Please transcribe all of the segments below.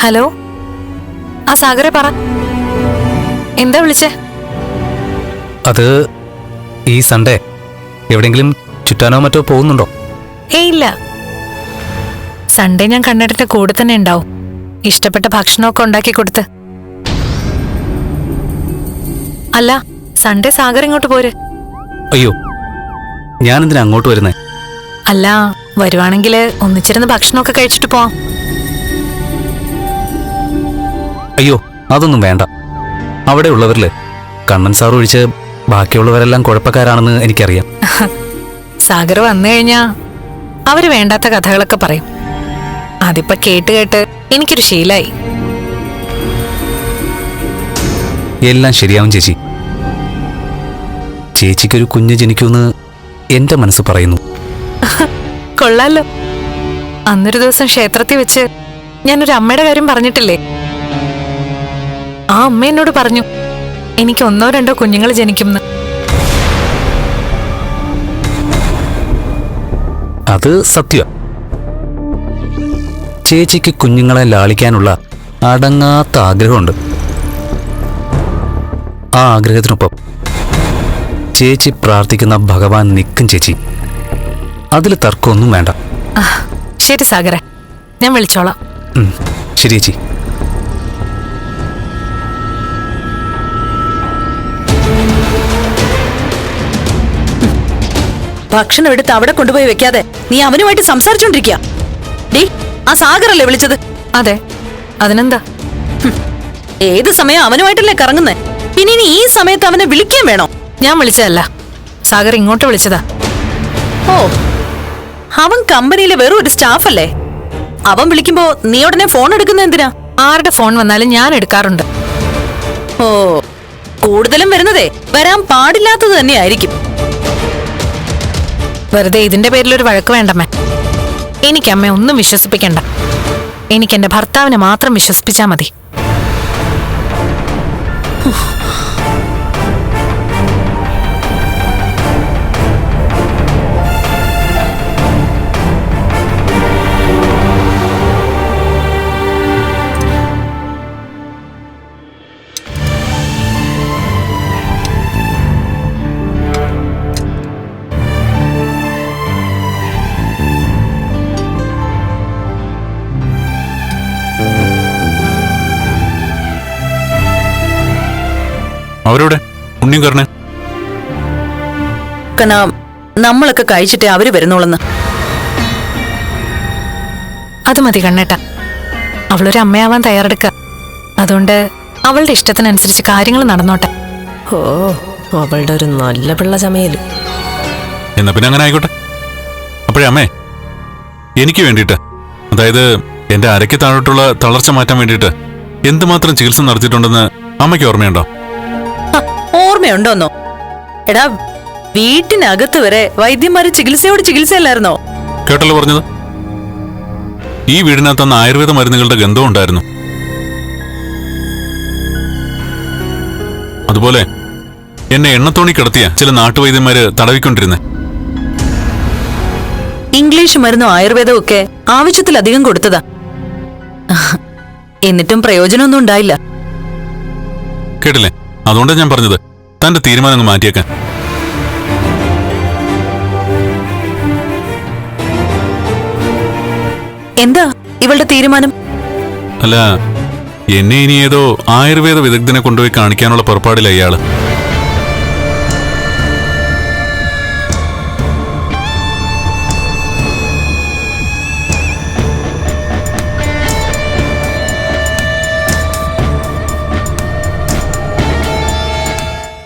Hello, ആ സാഗറെ പറ, എന്താ വിളിച്ചേ? അത് ഈ സൺഡേ എവിടെയെങ്കിലും ചുറ്റാനോ മറ്റോ പോകുന്നുണ്ടോ? ഇല്ല, സൺഡേ ഞാൻ കണ്ണേട്ടന്റെ കൂടെ തന്നെ ഉണ്ടാവും. ഇഷ്ടപ്പെട്ട ഭക്ഷണമൊക്കെ ഉണ്ടാക്കി കൊടുത്ത്. അല്ല, സൺഡേ സാഗർ ഇങ്ങോട്ട് പോര്. അയ്യോ, ഞാനെന്തിനാ അങ്ങോട്ട് വരുന്നേ? അല്ല, വരുവാണെങ്കിൽ ഒന്നിച്ചിരുന്ന് ഭക്ഷണമൊക്കെ കഴിച്ചിട്ട് പോവാം. അയ്യോ, അതൊന്നും വേണ്ട. അവിടെ ഉള്ളവരില് കണ്ണൻ സാർ ഒഴിച്ച് ബാക്കിയുള്ളവരെല്ലാം കുഴപ്പക്കാരാണെന്ന് എനിക്കറിയാം. സാഗർ വന്നു കഴിഞ്ഞാ അവര് വേണ്ടാത്ത കഥകളൊക്കെ പറയും. അതിപ്പോ കേട്ട് കേട്ട് എനിക്കൊരു ശീലായി. എല്ലാം ശരിയാവും ചേച്ചി. ചേച്ചിക്കൊരു കുഞ്ഞ് ജനിക്കുമെന്ന് എന്റെ മനസ്സ് പറയുന്നു. കൊള്ളാലോ. അന്നൊരു ദിവസം ക്ഷേത്രത്തിൽ വെച്ച് ഞാനൊരു അമ്മയുടെ കാര്യം പറഞ്ഞിട്ടില്ലേ? ആ അമ്മ എന്നോട് പറഞ്ഞു എനിക്ക് 1-2 കുഞ്ഞുങ്ങൾ ജനിക്കുമെന്ന്. അത് സത്യം. ചേച്ചിക്ക് കുഞ്ഞുങ്ങളെ ലാളിക്കാനുള്ള അടങ്ങാത്ത ആഗ്രഹമുണ്ട്. ആ ആഗ്രഹത്തിനൊപ്പം ചേച്ചി പ്രാർത്ഥിക്കുന്ന ഭഗവാൻ നിൽക്കും ചേച്ചി. അതിൽ തർക്കമൊന്നും വേണ്ട. ശരി സാഗറെ, ഞാൻ വിളിച്ചോളാം. ശരി ചേച്ചി. ഭക്ഷണം എടുത്ത് അവിടെ കൊണ്ടുപോയി വെക്കാതെ നീ അവനുമായിട്ട് സംസാരിച്ചോണ്ടിരിക്കുക. ഡേ, ആ സാഗറല്ലേ വിളിച്ചത്? അതെ, അതിനെന്താ? ഏത് സമയം അവനുമായിട്ടല്ലേ കറങ്ങുന്നേ? പിന്നെ ഇനി ഈ സമയത്ത് അവനെ വിളിക്കാൻ വേണോ? ഞാൻ വിളിച്ചതല്ല, സാഗർ ഇങ്ങോട്ട് വിളിച്ചതാ. ഓ, അവൻ കമ്പനിയിലെ വെറും ഒരു സ്റ്റാഫല്ലേ? അവൻ വിളിക്കുമ്പോ നീ ഉടനെ ഫോൺ എടുക്കുന്ന എന്തിനാ? ആരുടെ ഫോൺ വന്നാലും ഞാൻ എടുക്കാറുണ്ട്. ഓ, കൂടുതലും വരുന്നതേ വരാൻ പാടില്ലാത്തത് തന്നെയായിരിക്കും. വെറുതെ ഇതിന്റെ പേരിലൊരു വഴക്ക് വേണ്ടമ്മേ. എനിക്ക് അമ്മ ഒന്നും വിശ്വസിപ്പിക്കണ്ട. എനിക്ക് എന്റെ ഭർത്താവിനെ മാത്രം വിശ്വസിപ്പിച്ചാ മതി. അവരോടെ ഉണ്ണിയും കരണേ നമ്മളൊക്കെ കഴിച്ചിട്ടേ അവര് വരുന്നോളന്ന്. അത് മതി കണ്ണേട്ട. അവളൊരു അമ്മയാവാൻ തയ്യാറെടുക്കുക. അതുകൊണ്ട് അവളുടെ ഇഷ്ടത്തിനനുസരിച്ച് കാര്യങ്ങൾ നടന്നോട്ടെ. ഓ, അവളുടെ ഒരു നല്ല പിള്ള ചമയല്. എന്നാ പിന്നെ അങ്ങനെ ആയിക്കോട്ടെ. അപ്പോഴേ അമ്മേ, എനിക്ക് വേണ്ടിയിട്ട്, അതായത് എന്റെ അരയ്ക്ക് താഴോട്ടുള്ള തളർച്ച മാറ്റാൻ വേണ്ടിയിട്ട് എന്തുമാത്രം ചികിത്സ നടത്തിയിട്ടുണ്ടെന്ന് അമ്മയ്ക്ക് ഓർമ്മയുണ്ടോ? ഓർമ്മയുണ്ടോന്നോ? എടാ, വീട്ടിനകത്ത് വരെ വൈദ്യന്മാര് ചികിത്സയോട് ചികിത്സയല്ലായിരുന്നോ? കേട്ടല്ലോ പറഞ്ഞത്. ഈ വീടിനകത്ത് അന്ന് ആയുർവേദ മരുന്നുകളുടെ ഗന്ധം ഉണ്ടായിരുന്നു. അതുപോലെ എന്നെ എണ്ണത്തോണി കിടത്തിയ ചില നാട്ടുവൈദ്യന്മാര് തടവിക്കൊണ്ടിരുന്നേ. ഇംഗ്ലീഷ് മരുന്നും ആയുർവേദവും ഒക്കെ ആവശ്യത്തിലധികം കൊടുത്തതാ. എന്നിട്ടും പ്രയോജനമൊന്നും ഉണ്ടായില്ല. കേട്ടില്ലേ? അതുകൊണ്ടാണ് ഞാൻ പറഞ്ഞത് തന്റെ തീരുമാനം അങ്ങ് മാറ്റിയേക്കാൻ. എന്താ ഇവളുടെ തീരുമാനം? അല്ല, എന്നെ ഇനി ഏതോ ആയുർവേദ വിദഗ്ധനെ കൊണ്ടുപോയി കാണിക്കാനുള്ള പുറപ്പാടില്ല ഇയാള്.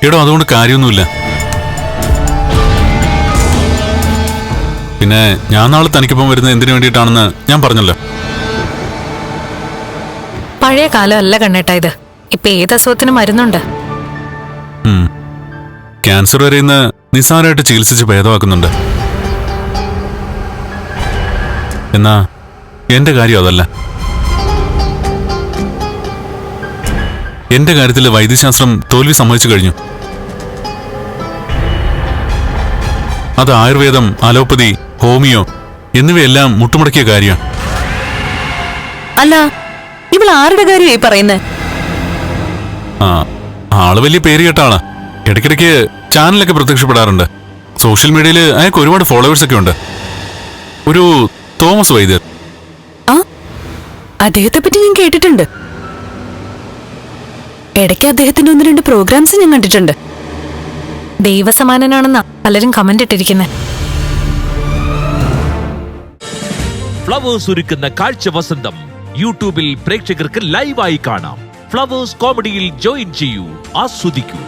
എടോ, അതുകൊണ്ട് കാര്യമൊന്നുമില്ല. പിന്നെ ഞാൻ നാളെ തനിക്കൊപ്പം വരുന്നത് എന്തിനു വേണ്ടിയിട്ടാണെന്ന് ഞാൻ പറഞ്ഞല്ലോ. പഴയ കാലമല്ല കണ്ണേട്ട ഇത്. ഇപ്പൊ ഏത് അസുഖത്തിനും മരുന്നുണ്ട്. ക്യാൻസർ വരെ ഇന്ന് നിസ്സാരമായിട്ട് ചികിത്സിച്ച് ഭേദമാക്കുന്നുണ്ട്. എന്നാ എന്റെ കാര്യം അതല്ല. എന്റെ കാര്യത്തിൽ വൈദ്യശാസ്ത്രം തോൽവി സമ്മതിച്ചു കഴിഞ്ഞു. അത് ആയുർവേദം, അലോപ്പതി, ഹോമിയോ എന്നിവയെല്ലാം മുട്ടുമുടക്കിയ കാര്യമാണ്. അല്ല, ഇവൾ ആരുടെ കാര്യമായി പറയുന്നേ? ആ ആള് വലിയ പേര് കേട്ടാണ്. ഇടയ്ക്കിടയ്ക്ക് ചാനലൊക്കെ പ്രത്യക്ഷപ്പെടാറുണ്ട്. സോഷ്യൽ മീഡിയയിൽ അയാൾക്ക് ഒരുപാട് ഫോളോവേഴ്സ് ഒക്കെ ഉണ്ട്. ഒരു തോമസ് വൈദ്യർ. ആ, അദ്ദേഹത്തെ പറ്റി ഞാൻ കേട്ടിട്ടുണ്ട്. ഇടയ്ക്ക് അദ്ദേഹത്തിന്റെ 1-2 പ്രോഗ്രാംസ് ഞാൻ കണ്ടിട്ടുണ്ട്. ദൈവസമാനനാണെന്നാ പലരും കമന്റ് ഇട്ടിരിക്കുന്നത്. ഫ്ലവേഴ്സ് ഒരുക്കുന്ന കാഴ്ച വസന്തം യൂട്യൂബിൽ പ്രേക്ഷകർക്ക് ലൈവായി കാണാം. ഫ്ലവേഴ്സ് കോമഡിയിൽ ജോയിൻ ചെയ്യൂ, ആസ്വദിക്കൂ.